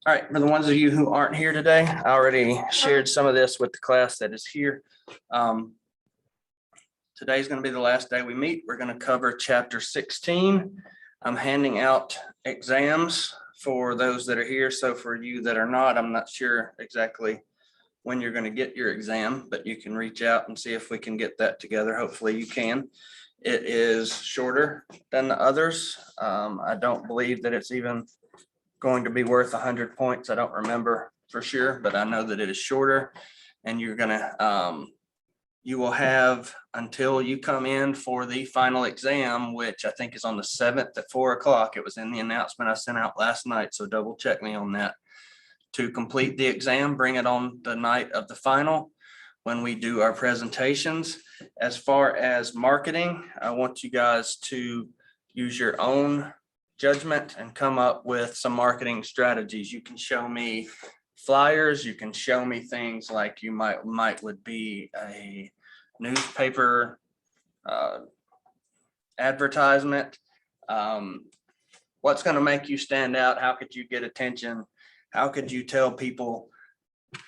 All right, for the ones of you who aren't here today, I already shared some of this with the class that is here. Today's going to be the last day we meet. We're going to cover chapter 16. I'm handing out exams for those that are here. So for you that are not, I'm not sure exactly when you're going to get your exam, but you can reach out and see if we can get that together. Hopefully you can. It is shorter than the others. I don't believe that it's even going to be worth 100 points. I don't remember for sure, but I know that it is shorter, and you're gonna you will have until you come in for the final exam, which I think is on the 7th at 4 o'clock. It was in the announcement I sent out last night, so double check me on that. To complete the exam, bring it on the night of the final when we do our presentations. As far as marketing, I want you guys to use your own judgment and come up with some marketing strategies. You can show me flyers, you can show me things like you might would be a newspaper advertisement. What's going to make you stand out? How could you get attention? How could you tell people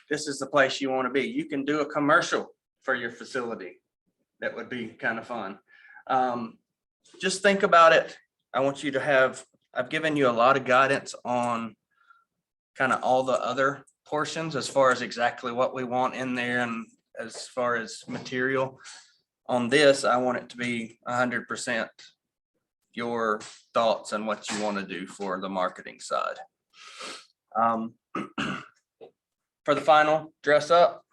this is the place you want to be? You can do a commercial for your facility. That would be kind of fun. Just think about it. I want you to have, I've given you a lot of guidance on kind of all the other portions as far as exactly what we want in there and as far as material. On this, I want it to be 100% your thoughts and what you want to do for the marketing side. For the final, dress up.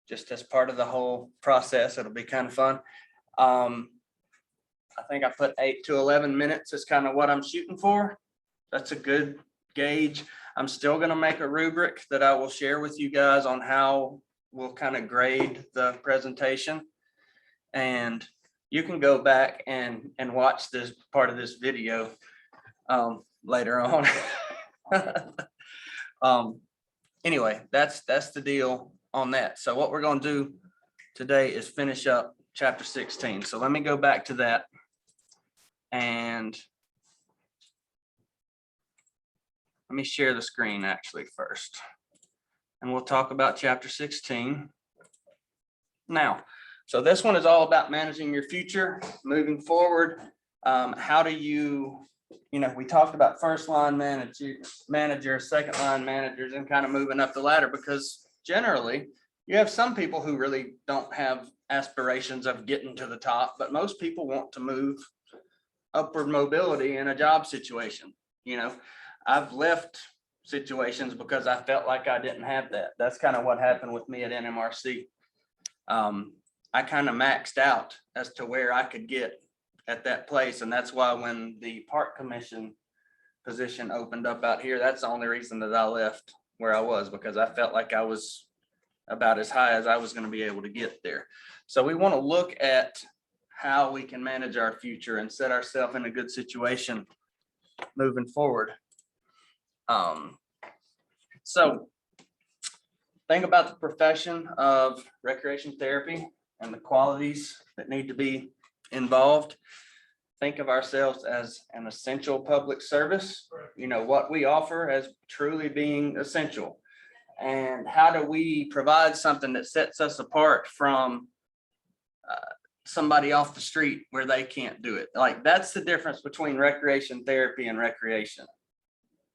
Just as part of the whole process, it'll be kind of fun. I think I put 8 to 11 minutes is kind of what I'm shooting for. That's a good gauge. I'm still going to make a rubric that I will share with you guys on how we'll kind of grade the presentation. And you can go back and watch this part of this video later on. Anyway, that's the deal on that. So what we're going to do today is finish up chapter 16. So let me go back to that. And let me share the screen actually first. And we'll talk about chapter 16 now. So this one is all about managing your future, moving forward. How do you know, we talked about first line manager, second line managers, and kind of moving up the ladder, because generally you have some people who really don't have aspirations of getting to the top, but most people want to move upward mobility in a job situation. You know, I've left situations because I felt like I didn't have that. That's kind of what happened with me at NMRC. I kind of maxed out as to where I could get at that place. And that's why when the park commission position opened up out here, that's the only reason that I left where I was, because I felt like I was about as high as I was going to be able to get there. So we want to look at how we can manage our future and set ourselves in a good situation moving forward. So think about the profession of recreation therapy and the qualities that need to be involved. Think of ourselves as an essential public service. You know, what we offer as truly being essential. And how do we provide something that sets us apart from somebody off the street where they can't do it? Like, that's the difference between recreation therapy and recreation.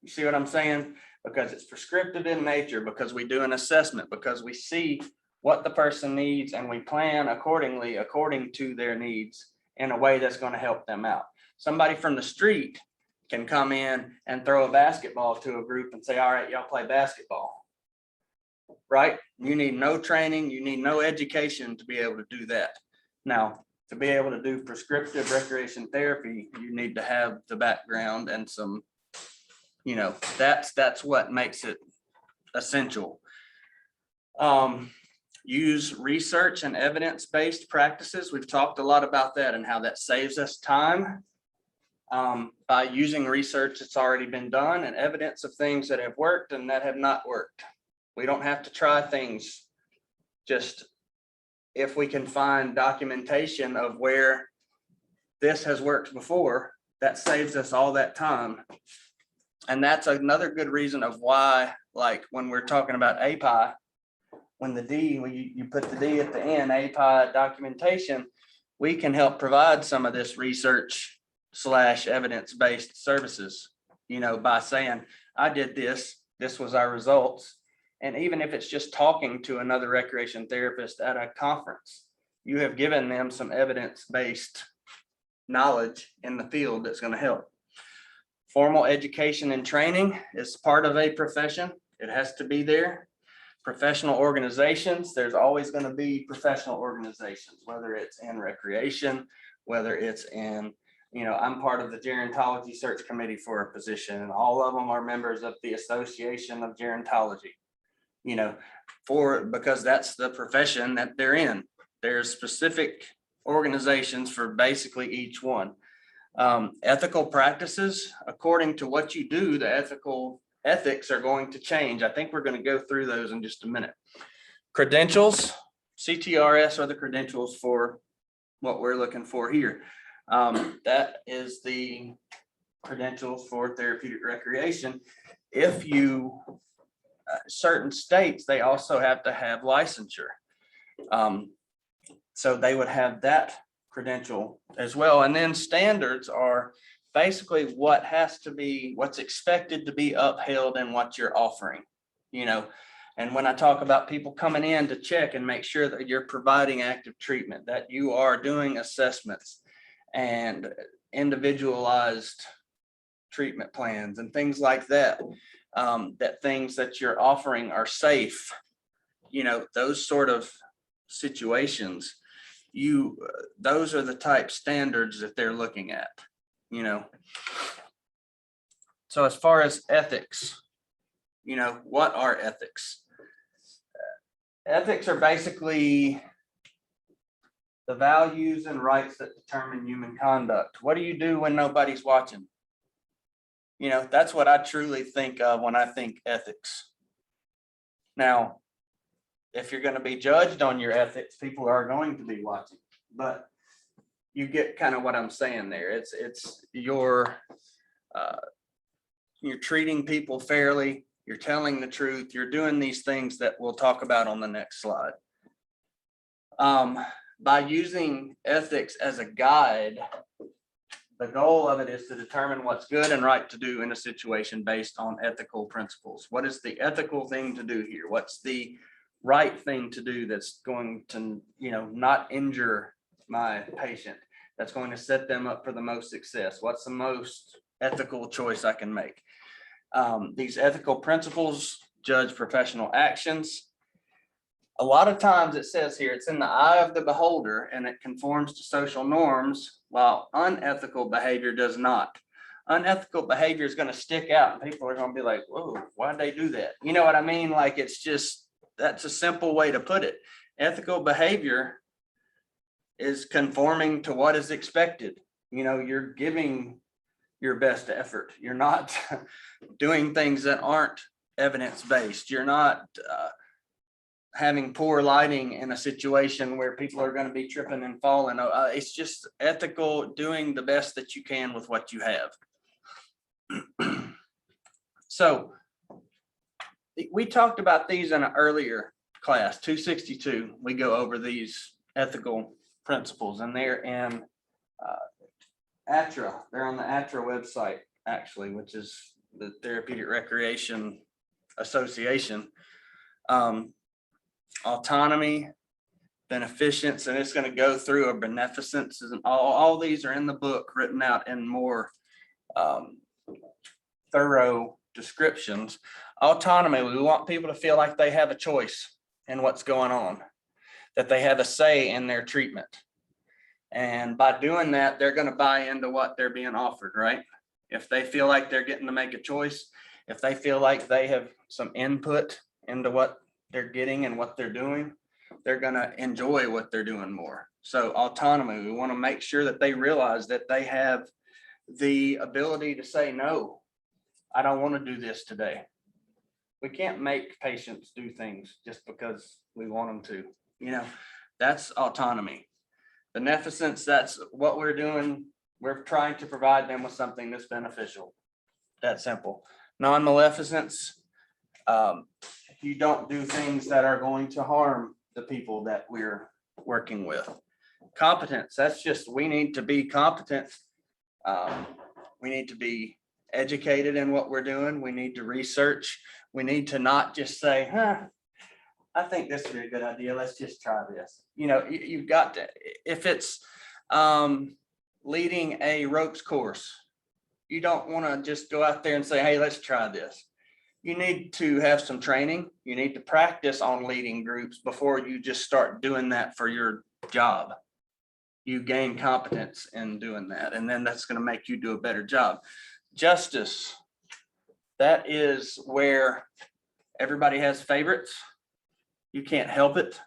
You see what I'm saying? Because it's prescriptive in nature, because we do an assessment, because we see what the person needs and we plan accordingly, according to their needs in a way that's going to help them out. Somebody from the street can come in and throw a basketball to a group and say, all right, y'all play basketball. Right? You need no training, you need no education to be able to do that. Now, to be able to do prescriptive recreation therapy, you need to have the background and some, you know, that's what makes it essential. Use research and evidence-based practices. We've talked a lot about that and how that saves us time by using research that's already been done and evidence of things that have worked and that have not worked. We don't have to try things. Just if we can find documentation of where this has worked before, that saves us all that time. And that's another good reason of why, like when we're talking about API, when the D, when you put the D at the end, API documentation, we can help provide some of this research / evidence-based services, you know, by saying, I did this, this was our results. And even if it's just talking to another recreation therapist at a conference, you have given them some evidence-based knowledge in the field that's going to help. Formal education and training is part of a profession. It has to be there. Professional organizations, there's always going to be professional organizations, whether it's in recreation, whether it's in, you know, I'm part of the gerontology search committee for a position, and all of them are members of the Association of Gerontology, you know, because that's the profession that they're in. There's specific organizations for basically each one. Ethical practices, according to what you do, the ethics are going to change. I think we're going to go through those in just a minute. Credentials, CTRS are the credentials for what we're looking for here. That is the credentials for therapeutic recreation. If you, certain states, they also have to have licensure. So they would have that credential as well. And then standards are basically what has to be, what's expected to be upheld in what you're offering, you know. And when I talk about people coming in to check and make sure that you're providing active treatment, that you are doing assessments and individualized treatment plans and things like that, that things that you're offering are safe, you know, those sort of situations, those are the type standards that they're looking at, you know. So as far as ethics, you know, what are ethics? Ethics are basically the values and rights that determine human conduct. What do you do when nobody's watching? You know, that's what I truly think of when I think ethics. Now, if you're going to be judged on your ethics, people are going to be watching, but you get kind of what I'm saying there. It's you're treating people fairly, you're telling the truth, you're doing these things that we'll talk about on the next slide. By using ethics as a guide, the goal of it is to determine what's good and right to do in a situation based on ethical principles. What is the ethical thing to do here? What's the right thing to do that's going to, you know, not injure my patient, that's going to set them up for the most success? What's the most ethical choice I can make? These ethical principles judge professional actions. A lot of times it says here, it's in the eye of the beholder and it conforms to social norms, while unethical behavior does not. Unethical behavior is going to stick out and people are going to be like, whoa, why'd they do that? You know what I mean? Like, it's just, that's a simple way to put it. Ethical behavior is conforming to what is expected. You know, you're giving your best effort. You're not doing things that aren't evidence-based. You're not having poor lighting in a situation where people are going to be tripping and falling. It's just ethical, doing the best that you can with what you have. So we talked about these in an earlier class, 262. We go over these ethical principles, and they're in ATRA. They're on the ATRA website, actually, which is the Therapeutic Recreation Association. Autonomy, beneficence, and it's going to go through a beneficence, and all these are in the book, written out in more thorough descriptions. Autonomy, we want people to feel like they have a choice in what's going on, that they have a say in their treatment. And by doing that, they're going to buy into what they're being offered, right? If they feel like they're getting to make a choice, if they feel like they have some input into what they're getting and what they're doing, they're going to enjoy what they're doing more. So autonomy, we want to make sure that they realize that they have the ability to say, no, I don't want to do this today. We can't make patients do things just because we want them to, you know. That's autonomy. Beneficence, that's what we're doing. We're trying to provide them with something that's beneficial. That simple. Non-maleficence. You don't do things that are going to harm the people that we're working with. Competence, that's just, we need to be competent. We need to be educated in what we're doing. We need to research. We need to not just say, I think this would be a good idea. Let's just try this. You know, you've got to, if it's leading a ropes course, you don't want to just go out there and say, hey, let's try this. You need to have some training. You need to practice on leading groups before you just start doing that for your job. You gain competence in doing that, and then that's going to make you do a better job. Justice, that is where everybody has favorites. You can't help it.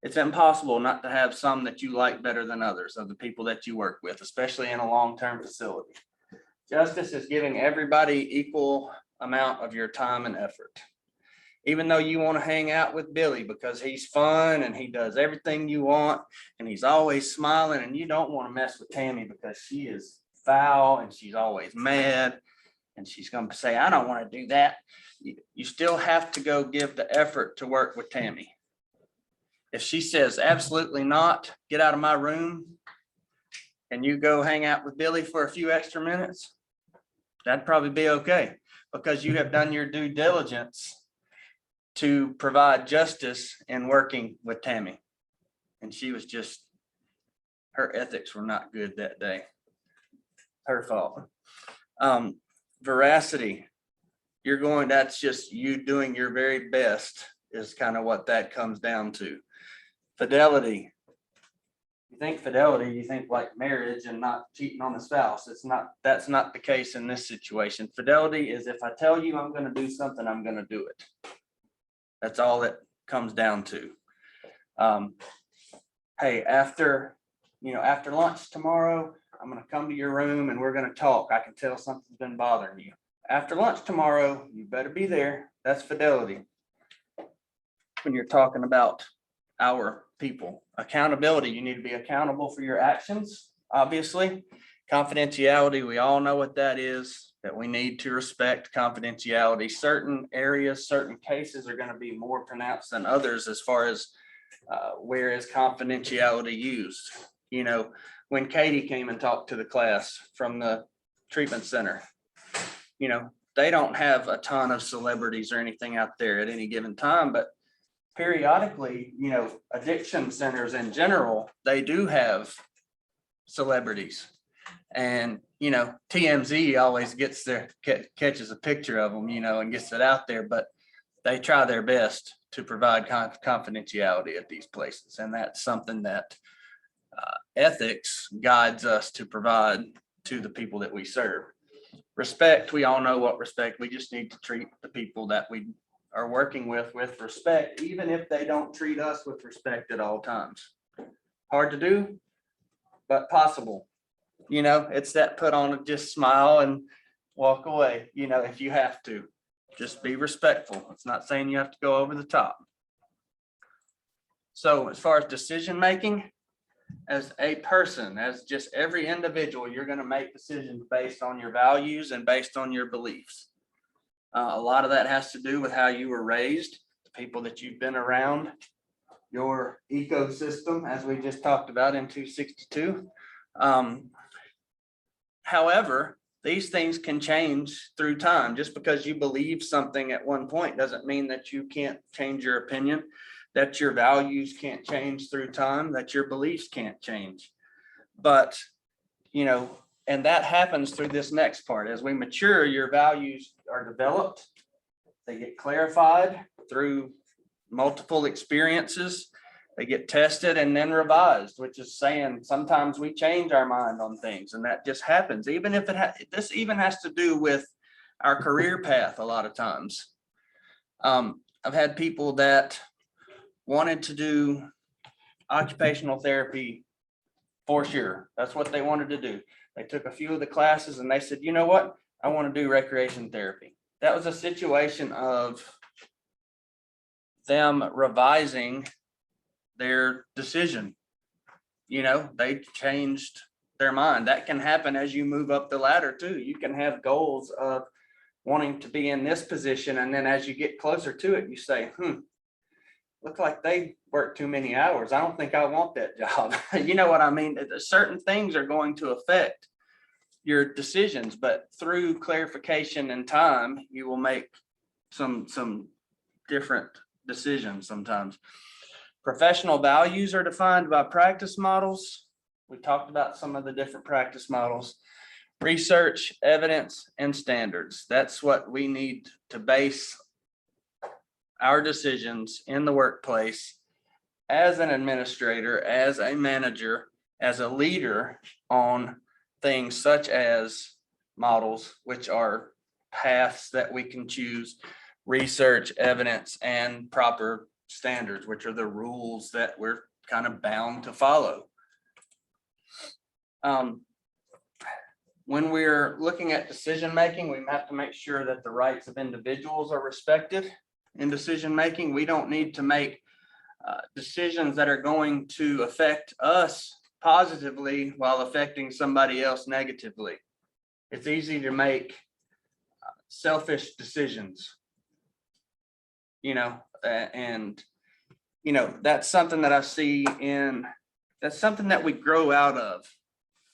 It's impossible not to have some that you like better than others of the people that you work with, especially in a long-term facility. Justice is giving everybody equal amount of your time and effort. Even though you want to hang out with Billy because he's fun and he does everything you want and he's always smiling, and you don't want to mess with Tammy because she is foul and she's always mad and she's going to say, I don't want to do that. You still have to go give the effort to work with Tammy. If she says absolutely not, get out of my room, and you go hang out with Billy for a few extra minutes, that'd probably be okay, because you have done your due diligence to provide justice in working with Tammy. And she was just, her ethics were not good that day. Her fault. Veracity, that's just you doing your very best is kind of what that comes down to. Fidelity. You think fidelity, you think like marriage and not cheating on the spouse. That's not the case in this situation. Fidelity is, if I tell you I'm going to do something, I'm going to do it. That's all it comes down to. Hey, after lunch tomorrow, I'm going to come to your room and we're going to talk. I can tell something's been bothering you. After lunch tomorrow, you better be there. That's fidelity. When you're talking about our people. Accountability, you need to be accountable for your actions, obviously. Confidentiality, we all know what that is, that we need to respect confidentiality. Certain areas, certain cases are going to be more pronounced than others as far as where is confidentiality used. You know, when Katie came and talked to the class from the treatment center, you know, they don't have a ton of celebrities or anything out there at any given time, but periodically, you know, addiction centers in general, they do have celebrities. And, you know, TMZ always gets there, catches a picture of them, you know, and gets it out there, but they try their best to provide confidentiality at these places. And that's something that ethics guides us to provide to the people that we serve. Respect, we all know what respect, we just need to treat the people that we are working with respect, even if they don't treat us with respect at all times. Hard to do, but possible. You know, it's that put on, just smile and walk away. You know, if you have to, just be respectful. It's not saying you have to go over the top. So as far as decision making, as a person, as just every individual, you're going to make decisions based on your values and based on your beliefs. A lot of that has to do with how you were raised, the people that you've been around, your ecosystem, as we just talked about in 262. However, these things can change through time. Just because you believe something at one point doesn't mean that you can't change your opinion, that your values can't change through time, that your beliefs can't change. But, you know, and that happens through this next part. As we mature, your values are developed. They get clarified through multiple experiences. They get tested and then revised, which is saying sometimes we change our mind on things, and that just happens. Even if this even has to do with our career path a lot of times. I've had people that wanted to do occupational therapy for sure. That's what they wanted to do. They took a few of the classes and they said, you know what? I want to do recreation therapy. That was a situation of them revising their decision. You know, they changed their mind. That can happen as you move up the ladder too. You can have goals of wanting to be in this position, and then as you get closer to it, you say, look like they work too many hours. I don't think I want that job. You know what I mean? Certain things are going to affect your decisions, but through clarification and time, you will make some different decisions sometimes. Professional values are defined by practice models. We talked about some of the different practice models. Research, evidence, and standards. That's what we need to base our decisions in the workplace as an administrator, as a manager, as a leader, on things such as models, which are paths that we can choose, research, evidence, and proper standards, which are the rules that we're kind of bound to follow. When we're looking at decision making, we have to make sure that the rights of individuals are respected in decision making. We don't need to make decisions that are going to affect us positively while affecting somebody else negatively. It's easy to make selfish decisions, and that's something that I see that's something that we grow out of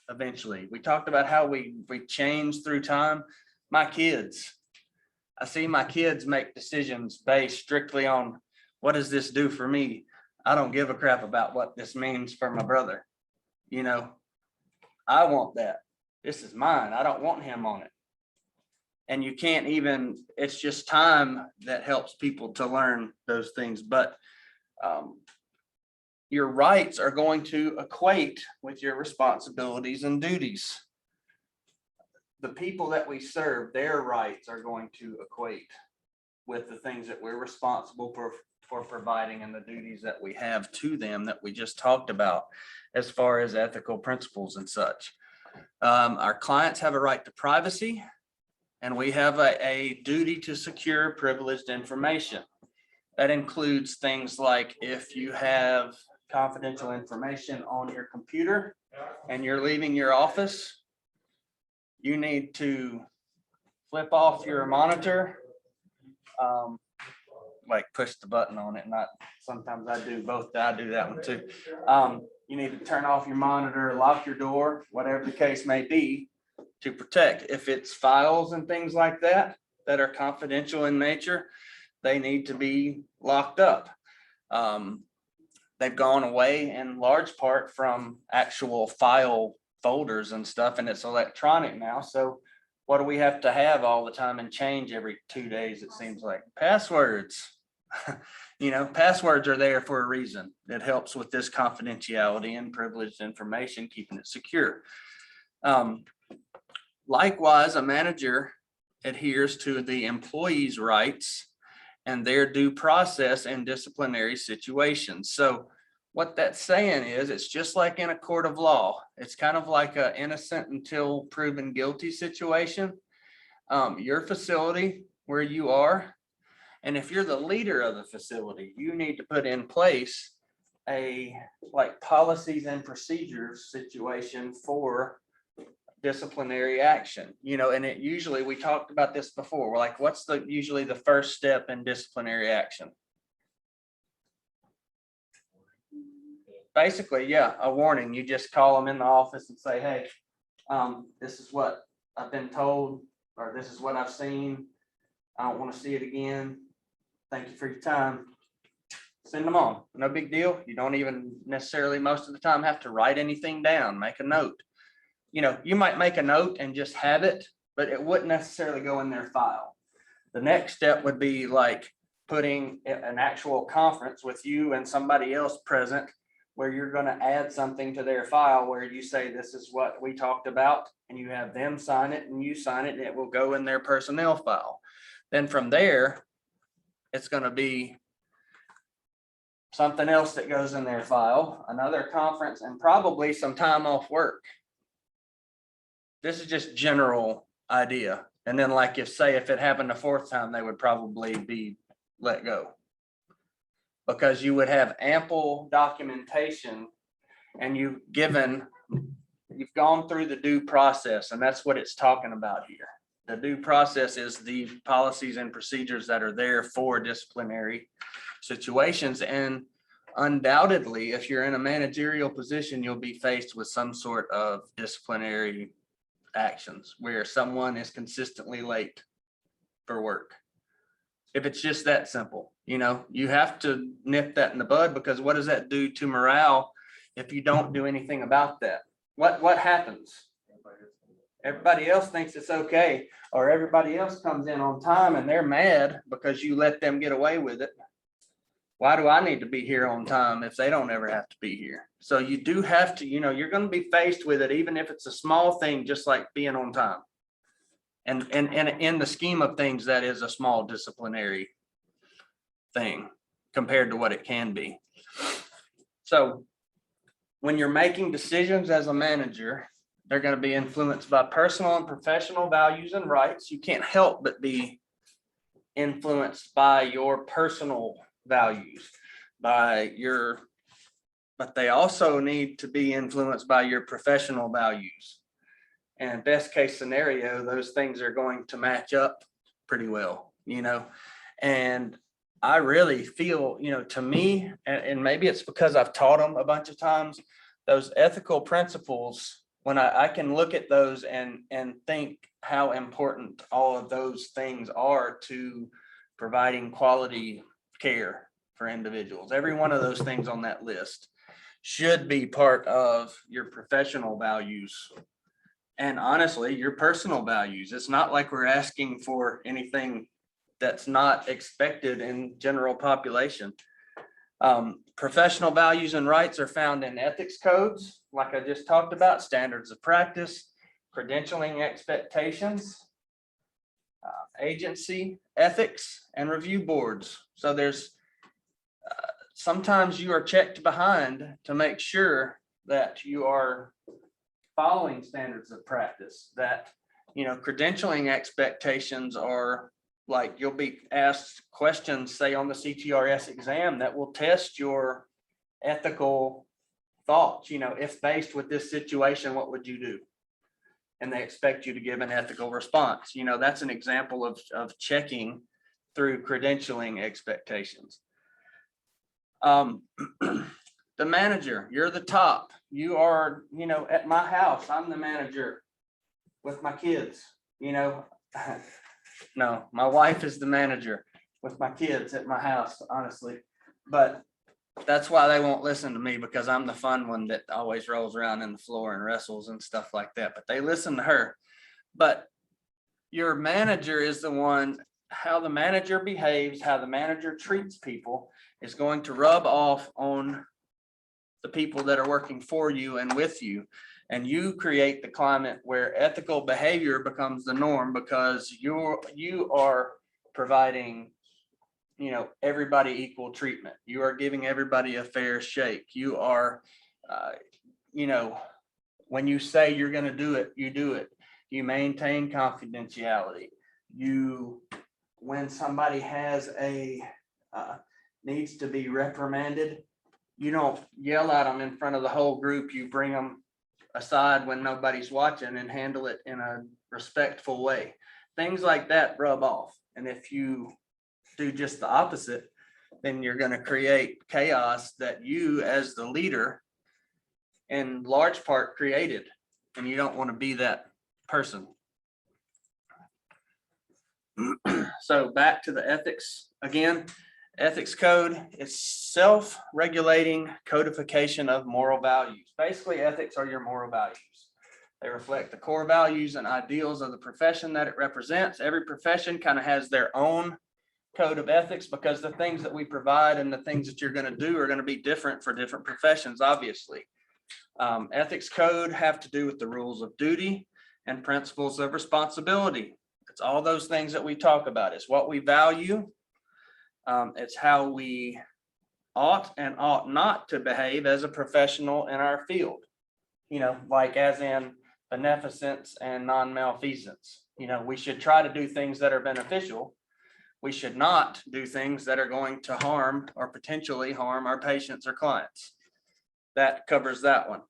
eventually. We talked about how we change through time. I see my kids make decisions based strictly on, what does this do for me? I don't give a crap about what this means for my brother. I want that. This is mine. I don't want him on it. And you can't even, it's just time that helps people to learn those things. But your rights are going to equate with your responsibilities and duties. The people that we serve, their rights are going to equate with the things that we're responsible for providing, and the duties that we have to them that we just talked about as far as ethical principles and such. Our clients have a right to privacy, and we have a duty to secure privileged information. That includes things like if you have confidential information on your computer and you're leaving your office, you need to flip off your monitor, like push the button on it. Not sometimes I do both. I do that one too. You need to turn off your monitor, lock your door, whatever the case may be, to protect. If it's files and things like that are confidential in nature, they need to be locked up. They've gone away in large part from actual file folders and stuff, and it's electronic now. So what do we have to have all the time and change every 2 days? It seems like passwords. Passwords are there for a reason. It helps with this confidentiality and privileged information, keeping it secure. Likewise, a manager adheres to the employee's rights and their due process in disciplinary situations. So what that's saying is, it's just like in a court of law. It's kind of like an innocent until proven guilty situation. Your facility where you are, and if you're the leader of the facility, you need to put in place a policies and procedures situation for disciplinary action, and it usually, we talked about this before, we're like, what's usually the first step in disciplinary action? Basically, yeah, a warning. You just call them in the office and say, hey, this is what I've been told, or this is what I've seen. I don't want to see it again. Thank you for your time. Send them on. No big deal. You don't even necessarily most of the time have to write anything down, make a note. You might make a note and just have it, but it wouldn't necessarily go in their file. The next step would be like putting an actual conference with you and somebody else present, where you're going to add something to their file where you say, this is what we talked about, and you have them sign it and you sign it, and it will go in their personnel file. Then from there, it's going to be something else that goes in their file, another conference, and probably some time off work. This is just general idea. And then if it happened a fourth time, they would probably be let go, because you would have ample documentation and you've given you've gone through the due process, and that's what it's talking about here. The due process is the policies and procedures that are there for disciplinary situations. And undoubtedly, if you're in a managerial position, you'll be faced with some sort of disciplinary actions where someone is consistently late for work. If it's just that simple, you have to nip that in the bud, because what does that do to morale if you don't do anything about that? What happens? Everybody else thinks it's okay, or everybody else comes in on time and they're mad because you let them get away with it. Why do I need to be here on time if they don't ever have to be here? So you do have to, you're going to be faced with it, even if it's a small thing, just like being on time. And in the scheme of things, that is a small disciplinary thing compared to what it can be. So when you're making decisions as a manager, they're going to be influenced by personal and professional values and rights. You can't help but be influenced by your personal values, but they also need to be influenced by your professional values. And best case scenario, those things are going to match up pretty well, and I really feel, to me, and maybe it's because I've taught them a bunch of times, those ethical principles, when I can look at those and think how important all of those things are to providing quality care for individuals. Every one of those things on that list should be part of your professional values. And honestly, your personal values. It's not like we're asking for anything that's not expected in general population. Professional values and rights are found in ethics codes, like I just talked about, standards of practice, credentialing expectations, agency ethics, and review boards. So there's sometimes you are checked behind to make sure that you are following standards of practice, that credentialing expectations are like, you'll be asked questions, say on the CTRS exam, that will test your ethical thoughts. If faced with this situation, what would you do? And they expect you to give an ethical response. That's an example of checking through credentialing expectations. The manager, you're the top. You are, at my house, I'm the manager with my kids, No, my wife is the manager with my kids at my house, honestly. But that's why they won't listen to me, because I'm the fun one that always rolls around in the floor and wrestles and stuff like that. But they listen to her. But your manager is the one, how the manager behaves, how the manager treats people is going to rub off on the people that are working for you and with you. And you create the climate where ethical behavior becomes the norm, because you are providing, everybody equal treatment. You are giving everybody a fair shake. You are, when you say you're going to do it, you do it. You maintain confidentiality. When somebody has needs to be reprimanded, you don't yell at them in front of the whole group. You bring them aside when nobody's watching and handle it in a respectful way. Things like that rub off. And if you do just the opposite, then you're going to create chaos that you as the leader in large part created. And you don't want to be that person. So back to the ethics again. Ethics code is self-regulating codification of moral values. Basically, ethics are your moral values. They reflect the core values and ideals of the profession that it represents. Every profession kind of has their own code of ethics, because the things that we provide and the things that you're going to do are going to be different for different professions, obviously. Ethics code have to do with the rules of duty and principles of responsibility. It's all those things that we talk about. It's what we value. It's how we ought and ought not to behave as a professional in our field, like as in beneficence and non-malfeasance. We should try to do things that are beneficial. We should not do things that are going to harm or potentially harm our patients or clients. That covers that one.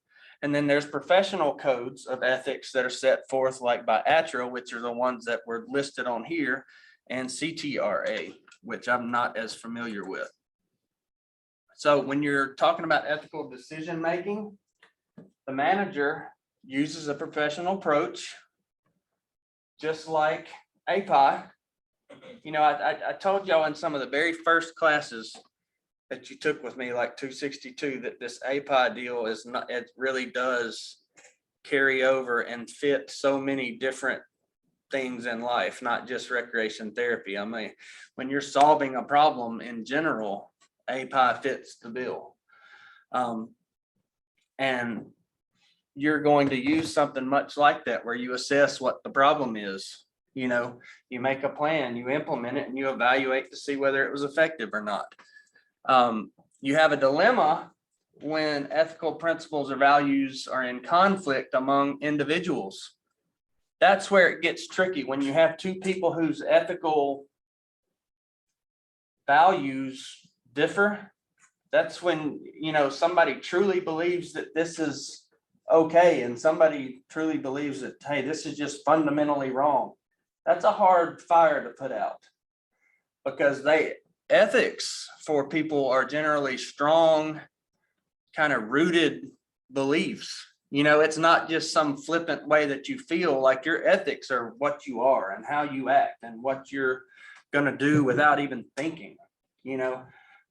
And then there's professional codes of ethics that are set forth like by ATRA, which are the ones that were listed on here, and CTRA, which I'm not as familiar with. So when you're talking about ethical decision-making, the manager uses a professional approach, just like API. You know, I told y'all in some of the very first classes that you took with me, like 262, that this API deal is not, it really does carry over and fit so many different things in life, not just recreation therapy. I mean, when you're solving a problem in general, API fits the bill. And you're going to use something much like that, where you assess what the problem is. You know, you make a plan, you implement it, and you evaluate to see whether it was effective or not. You have a dilemma when ethical principles or values are in conflict among individuals. That's where it gets tricky, when you have two people whose ethical values differ. That's when, you know, somebody truly believes that this is okay and somebody truly believes that, hey, this is just fundamentally wrong. That's a hard fire to put out, because ethics for people are generally strong, kind of rooted beliefs. You know, it's not just some flippant way that you feel. Like, your ethics are what you are and how you act and what you're going to do without even thinking, you know.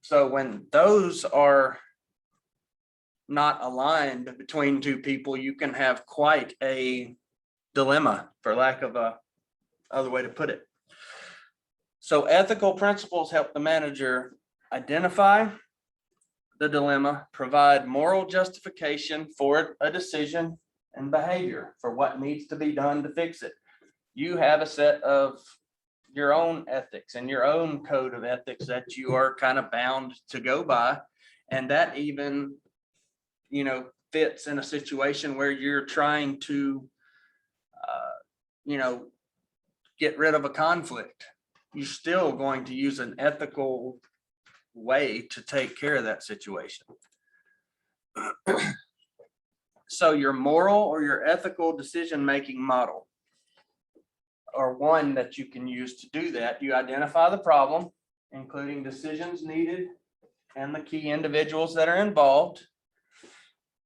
So when those are not aligned between two people, you can have quite a dilemma, for lack of a other way to put it. So ethical principles help the manager identify the dilemma, provide moral justification for a decision and behavior for what needs to be done to fix it. You have a set of your own ethics and your own code of ethics that you are kind of bound to go by. And that even, you know, fits in a situation where you're trying to, you know, get rid of a conflict. You're still going to use an ethical way to take care of that situation. So your moral or your ethical decision-making model, or one that you can use to do that, you identify the problem, including decisions needed and the key individuals that are involved.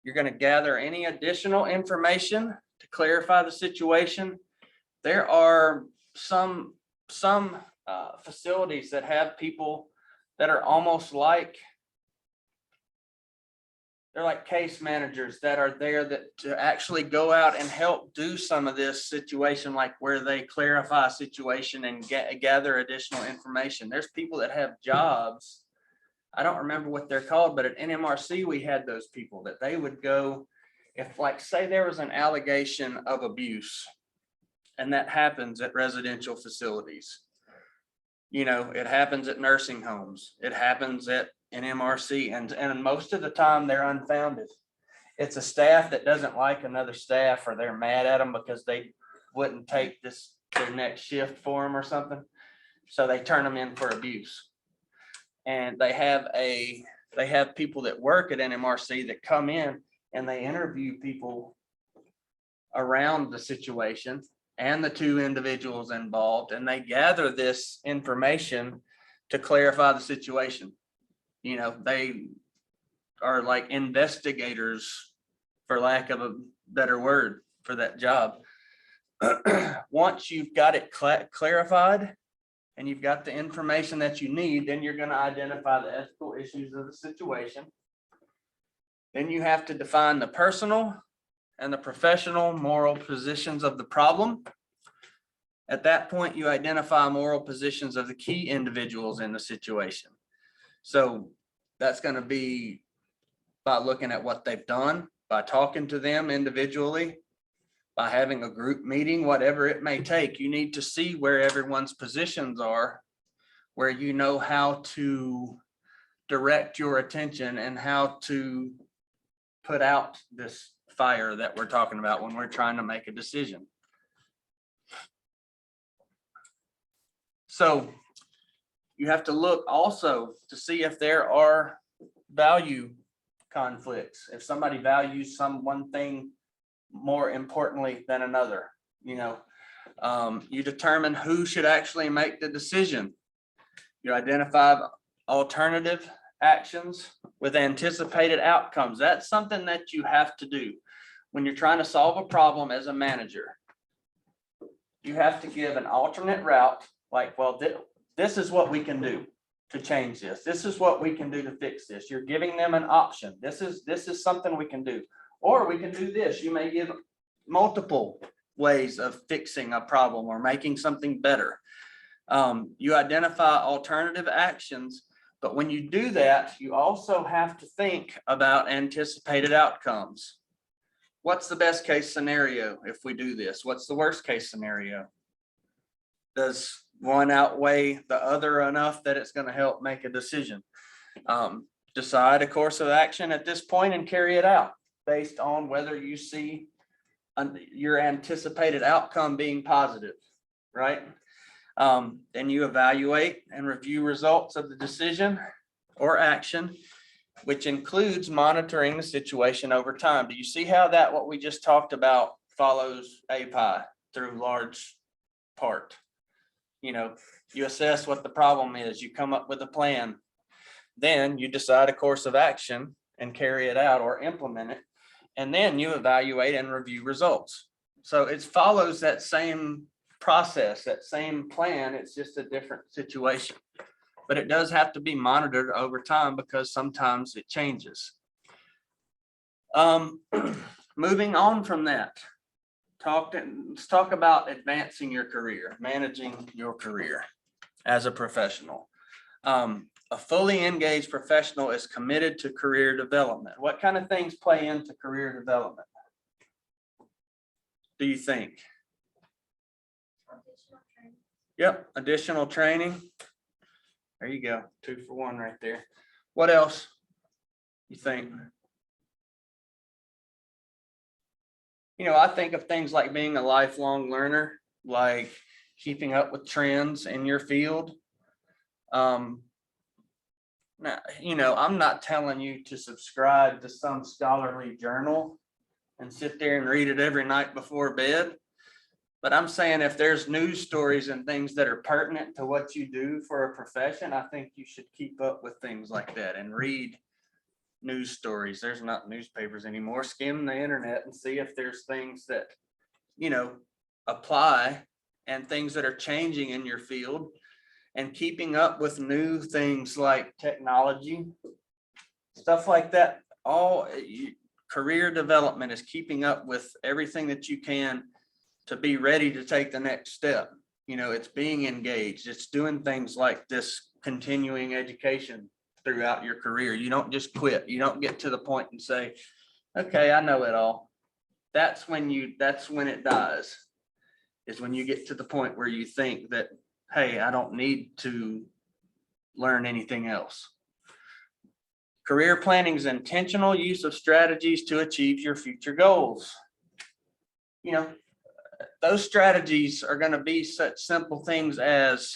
You're going to gather any additional information to clarify the situation. There are some facilities that have people that are almost like, they're like case managers that are there that to actually go out and help do some of this situation, like where they clarify a situation and gather additional information. There's people that have jobs. I don't remember what they're called, but at NMRC, we had those people that they would go, if, like, say there was an allegation of abuse, and that happens at residential facilities. You know, it happens at nursing homes. It happens at NMRC, and most of the time they're unfounded. It's a staff that doesn't like another staff, or they're mad at them because they wouldn't take their next shift for them or something. So they turn them in for abuse. And they have people that work at NMRC that come in and they interview people around the situation and the two individuals involved, and they gather this information to clarify the situation. You know, they are like investigators, for lack of a better word, for that job. Once you've got it clarified and you've got the information that you need, then you're going to identify the ethical issues of the situation. Then you have to define the personal and the professional moral positions of the problem. At that point, you identify moral positions of the key individuals in the situation. So that's going to be by looking at what they've done, by talking to them individually, by having a group meeting, whatever it may take. You need to see where everyone's positions are, where you know how to direct your attention and how to put out this fire that we're talking about when we're trying to make a decision. So you have to look also to see if there are value conflicts. If somebody values one thing more importantly than another, you determine who should actually make the decision. You identify alternative actions with anticipated outcomes. That's something that you have to do when you're trying to solve a problem as a manager. You have to give an alternate route, like, well, this is what we can do to change this. This is what we can do to fix this. You're giving them an option. This is something we can do, or we can do this. You may give multiple ways of fixing a problem or making something better. You identify alternative actions, but when you do that, you also have to think about anticipated outcomes. What's the best case scenario if we do this? What's the worst case scenario? Does one outweigh the other enough that it's going to help make a decision? Decide a course of action at this point and carry it out based on whether you see your anticipated outcome being positive, right? Then you evaluate and review results of the decision or action, which includes monitoring the situation over time. Do you see how that what we just talked about follows API through large part? You assess what the problem is, you come up with a plan, then you decide a course of action and carry it out or implement it, and then you evaluate and review results. So it follows that same process, that same plan. It's just a different situation, but it does have to be monitored over time because sometimes it changes. Moving on from that, let's talk about advancing your career, managing your career as a professional. A fully engaged professional is committed to career development. What kind of things play into career development, do you think? Additional training. Yep, additional training. There you go, 2 for 1 right there. What else you think? I think of things like being a lifelong learner, like keeping up with trends in your field. Now, I'm not telling you to subscribe to some scholarly journal and sit there and read it every night before bed. But I'm saying if there's news stories and things that are pertinent to what you do for a profession, I think you should keep up with things like that and read news stories. There's not newspapers anymore. Skim the internet and see if there's things that, apply and things that are changing in your field, and keeping up with new things like technology, stuff like that. Career development is keeping up with everything that you can to be ready to take the next step. It's being engaged. It's doing things like this continuing education throughout your career. You don't just quit. You don't get to the point and say, okay, I know it all. That's when it dies, is when you get to the point where you think that, hey, I don't need to learn anything else. Career planning is intentional use of strategies to achieve your future goals. Those strategies are going to be such simple things as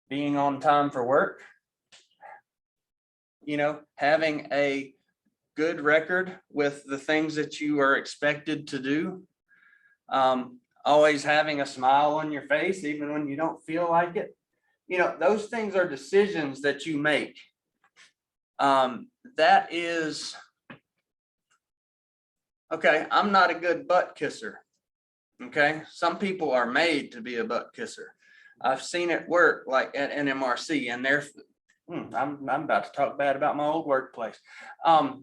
being on time for work, having a good record with the things that you are expected to do, always having a smile on your face, even when you don't feel like it. Those things are decisions that you make. That is, okay, I'm not a good butt kisser. Okay, some people are made to be a butt kisser. I've seen it work like at NMRC, and I'm about to talk bad about my old workplace. I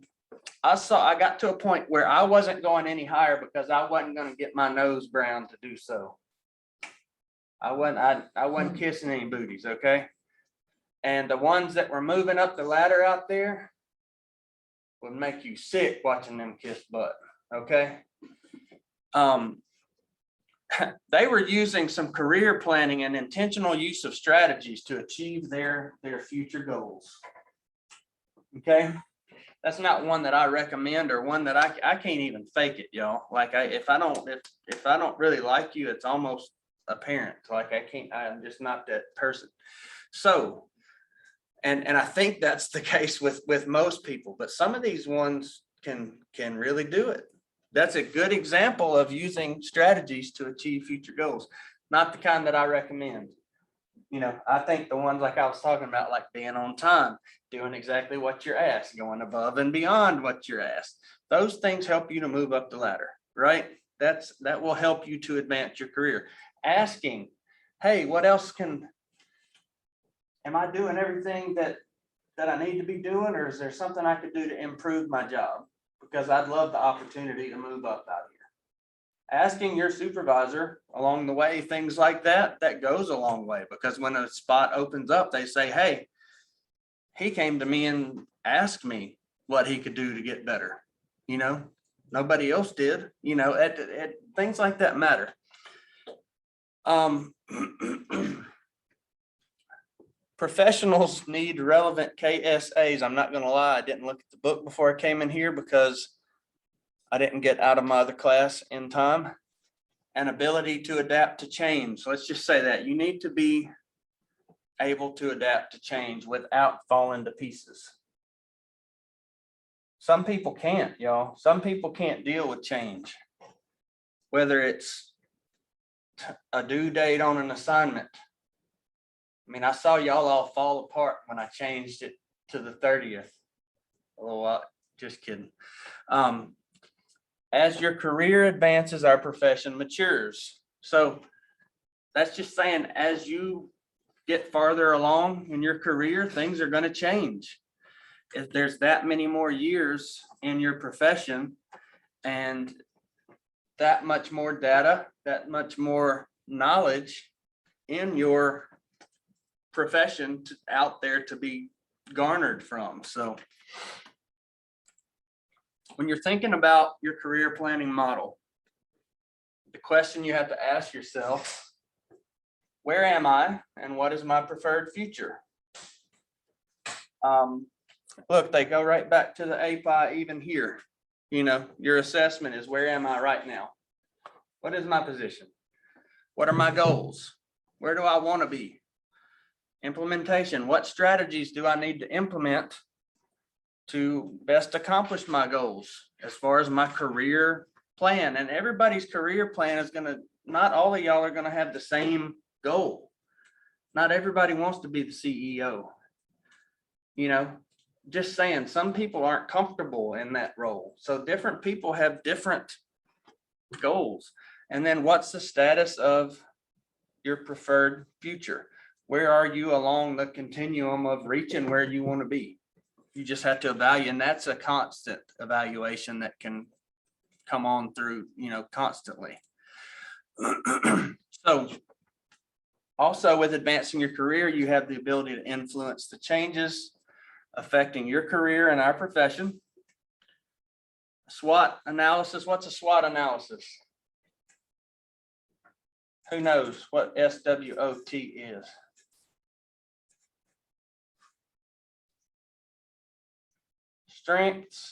got to a point where I wasn't going any higher because I wasn't going to get my nose brown to do so. I wasn't kissing any booties, okay? And the ones that were moving up the ladder out there would make you sick watching them kiss butt, okay? They were using some career planning and intentional use of strategies to achieve their future goals. Okay, that's not one that I recommend, or one that I can't even fake it, y'all. Like if I don't really like you, it's almost apparent. Like I'm just not that person. So, And I think that's the case with most people, but some of these ones can really do it. That's a good example of using strategies to achieve future goals, not the kind that I recommend. You know, I think the ones like I was talking about, like being on time, doing exactly what you're asked, going above and beyond what you're asked. Those things help you to move up the ladder, right? That will help you to advance your career. Asking, hey, what else am I doing everything that I need to be doing, or is there something I could do to improve my job? Because I'd love the opportunity to move up out here. Asking your supervisor along the way, things like that, that goes a long way, because when a spot opens up, they say, hey, he came to me and asked me what he could do to get better. You know, nobody else did, you know, things like that matter. Professionals need relevant KSAs. I'm not going to lie, I didn't look at the book before I came in here because I didn't get out of my other class in time. An ability to adapt to change. So let's just say that you need to be able to adapt to change without falling to pieces. Some people can't, y'all. Some people can't deal with change. Whether it's a due date on an assignment. I mean, I saw y'all all fall apart when I changed it to the 30th. A little while, just kidding. As your career advances, our profession matures. So that's just saying, as you get farther along in your career, things are going to change. If there's that many more years in your profession and that much more data, that much more knowledge in your profession out there to be garnered from. So when you're thinking about your career planning model, the question you have to ask yourself, where am I and what is my preferred future? Look, they go right back to the API even here. You know, your assessment is, where am I right now? What is my position? What are my goals? Where do I want to be? Implementation, what strategies do I need to implement to best accomplish my goals as far as my career plan? And everybody's career plan is going to, not all of y'all are going to have the same goal. Not everybody wants to be the CEO. You know, just saying, some people aren't comfortable in that role. So different people have different goals. And then what's the status of your preferred future? Where are you along the continuum of reaching where you want to be? You just have to evaluate, and that's a constant evaluation that can come on through, you know, constantly. So also with advancing your career, you have the ability to influence the changes affecting your career and our profession. SWOT analysis. What's a SWOT analysis? Who knows what SWOT is? Strengths,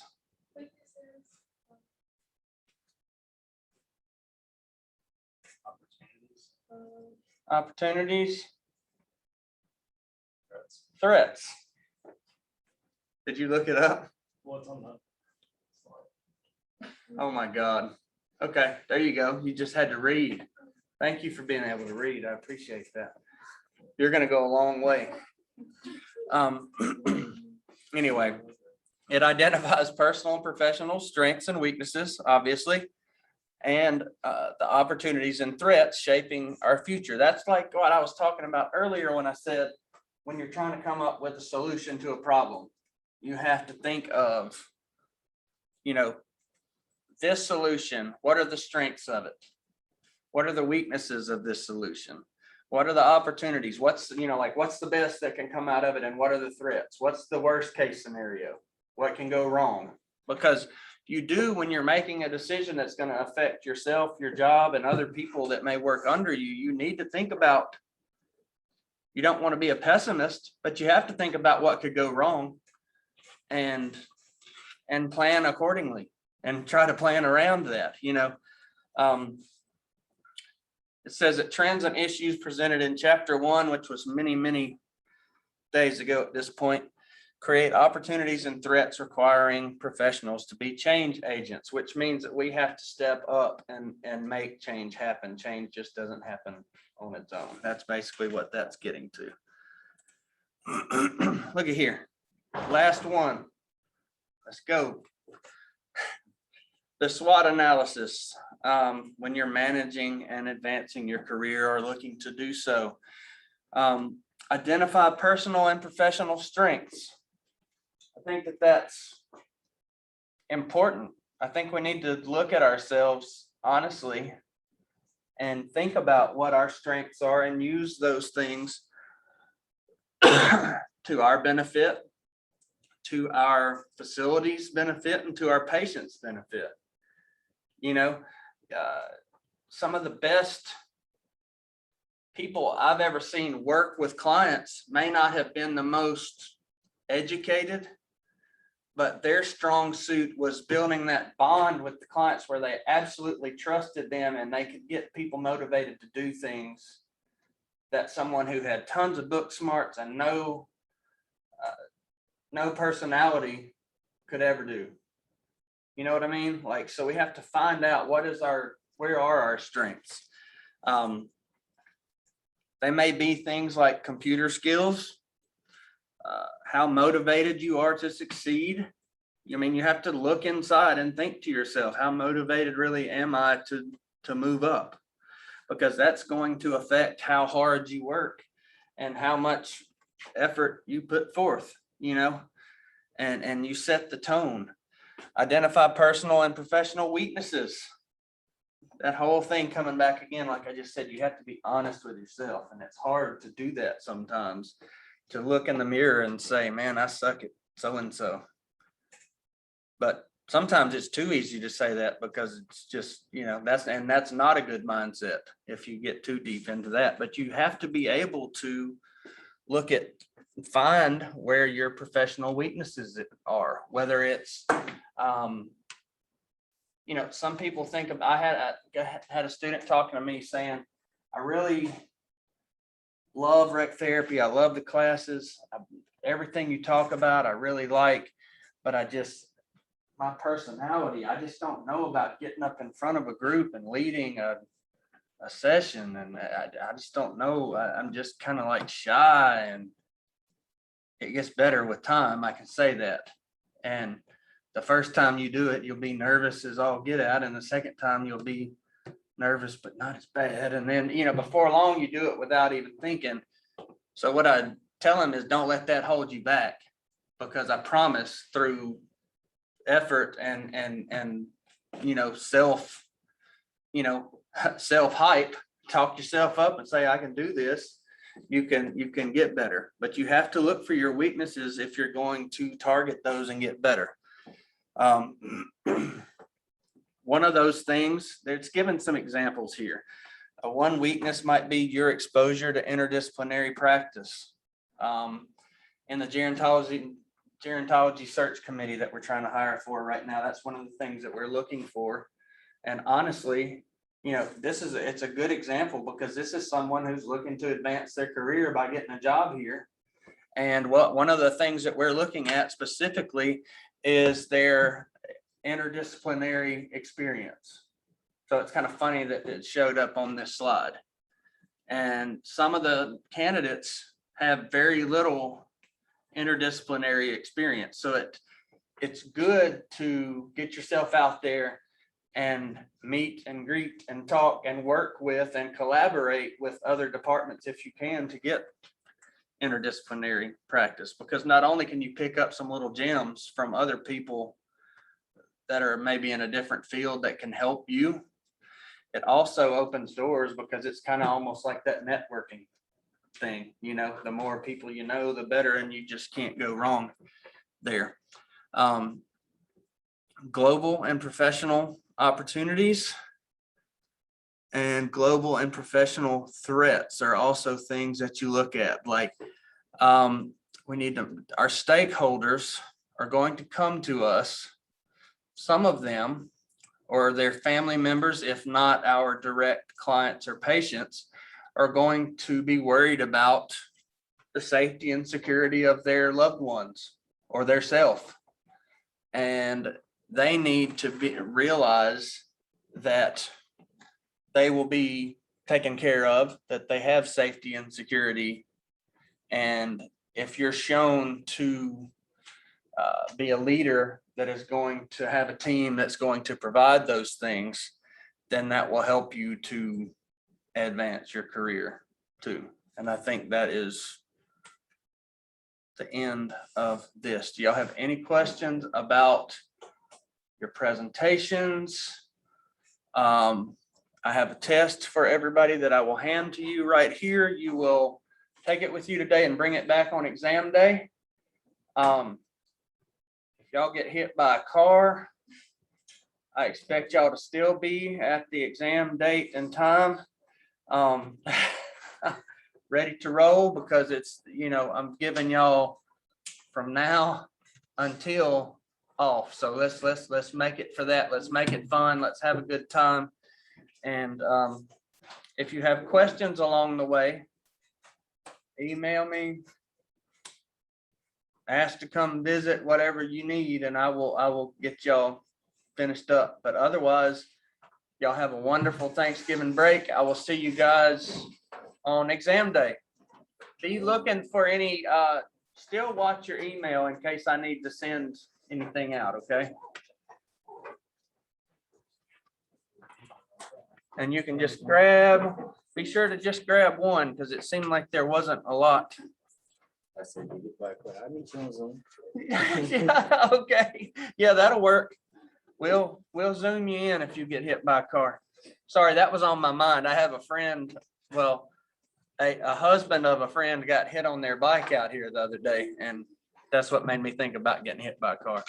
opportunities, threats. Did you look it up? What's on that slide? Oh my God. Okay, there you go. You just had to read. Thank you for being able to read. I appreciate that. You're going to go a long way. Anyway, it identifies personal and professional strengths and weaknesses, obviously, and the opportunities and threats shaping our future. That's like what I was talking about earlier when I said, when you're trying to come up with a solution to a problem, you have to think of, you know, this solution. What are the strengths of it? What are the weaknesses of this solution? What are the opportunities? What's, you know, like, what's the best that can come out of it? And what are the threats? What's the worst case scenario? What can go wrong? Because you do, when you're making a decision that's going to affect yourself, your job, and other people that may work under you, you need to think about, you don't want to be a pessimist, but you have to think about what could go wrong and plan accordingly and try to plan around that, you know. It says that trends and issues presented in chapter 1, which was many days ago at this point. Create opportunities and threats requiring professionals to be change agents, which means that we have to step up and make change happen. Change just doesn't happen on its own. That's basically what that's getting to. Look at here. Last one. Let's go. The SWOT analysis, when you're managing and advancing your career or looking to do so. Identify personal and professional strengths. I think that that's important. I think we need to look at ourselves honestly and think about what our strengths are and use those things to our benefit, to our facilities benefit, and to our patients benefit. You know, some of the best people I've ever seen work with clients may not have been the most educated, but their strong suit was building that bond with the clients where they absolutely trusted them and they could get people motivated to do things that someone who had tons of book smarts and no personality could ever do. You know what I mean? Like, so we have to find out where are our strengths. They may be things like computer skills, how motivated you are to succeed. I mean, you have to look inside and think to yourself, how motivated really am I to move up? Because that's going to affect how hard you work and how much effort you put forth, you know, and you set the tone. Identify personal and professional weaknesses. That whole thing coming back again, like I just said, you have to be honest with yourself, and it's hard to do that sometimes, to look in the mirror and say, man, I suck at so-and-so. But sometimes it's too easy to say that because it's just, you know, that's not a good mindset if you get too deep into that. But you have to be able to find where your professional weaknesses are, whether it's, you know, some people think of, I had a student talking to me saying, I really love rec therapy. I love the classes. Everything you talk about, I really like, but my personality, I just don't know about getting up in front of a group and leading a session. And I just don't know. I'm just kind of like shy, and it gets better with time. I can say that. And the first time you do it, you'll be nervous as all get out. And the second time you'll be nervous, but not as bad. And then, you know, before long you do it without even thinking. So what I tell them is, don't let that hold you back, because I promise through effort and, you know, self hype, talk yourself up and say, I can do this. You can get better, but you have to look for your weaknesses if you're going to target those and get better. One of those things, it's given some examples here. One weakness might be your exposure to interdisciplinary practice. In the gerontology search committee that we're trying to hire for right now, that's one of the things that we're looking for. And honestly, you know, it's a good example, because this is someone who's looking to advance their career by getting a job here. And one of the things that we're looking at specifically is their interdisciplinary experience. So it's kind of funny that it showed up on this slide. And some of the candidates have very little interdisciplinary experience. So it's good to get yourself out there and meet and greet and talk and work with and collaborate with other departments if you can, to get interdisciplinary practice, because not only can you pick up some little gems from other people that are maybe in a different field that can help you, it also opens doors, because it's kind of almost like that networking thing. You know, the more people you know, the better, and you just can't go wrong there. Global and professional opportunities and global and professional threats are also things that you look at. Like, our stakeholders are going to come to us, some of them, or their family members, if not our direct clients or patients, are going to be worried about the safety and security of their loved ones or their self. And they need to realize that they will be taken care of, that they have safety and security. And if you're shown to be a leader that is going to have a team that's going to provide those things, then that will help you to advance your career too. And I think that is the end of this. Do y'all have any questions about your presentations? I have a test for everybody that I will hand to you right here. You will take it with you today and bring it back on exam day. If y'all get hit by a car, I expect y'all to still be at the exam date and time, ready to roll, because it's, you know, I'm giving y'all from now until off. So let's make it for that. Let's make it fun. Let's have a good time. And if you have questions along the way, email me, ask to come visit, whatever you need, and I will get y'all finished up. But otherwise, y'all have a wonderful Thanksgiving break. I will see you guys on exam day. Be looking for any, still watch your email in case I need to send anything out, okay? And you can just be sure to just grab one, because it seemed like there wasn't a lot. I said, you get back, but I meet you on Zoom. Yeah, okay. Yeah, that'll work. We'll zoom you in if you get hit by a car. Sorry, that was on my mind. I have a friend, well, a husband of a friend got hit on their bike out here the other day, and that's what made me think about getting hit by a car.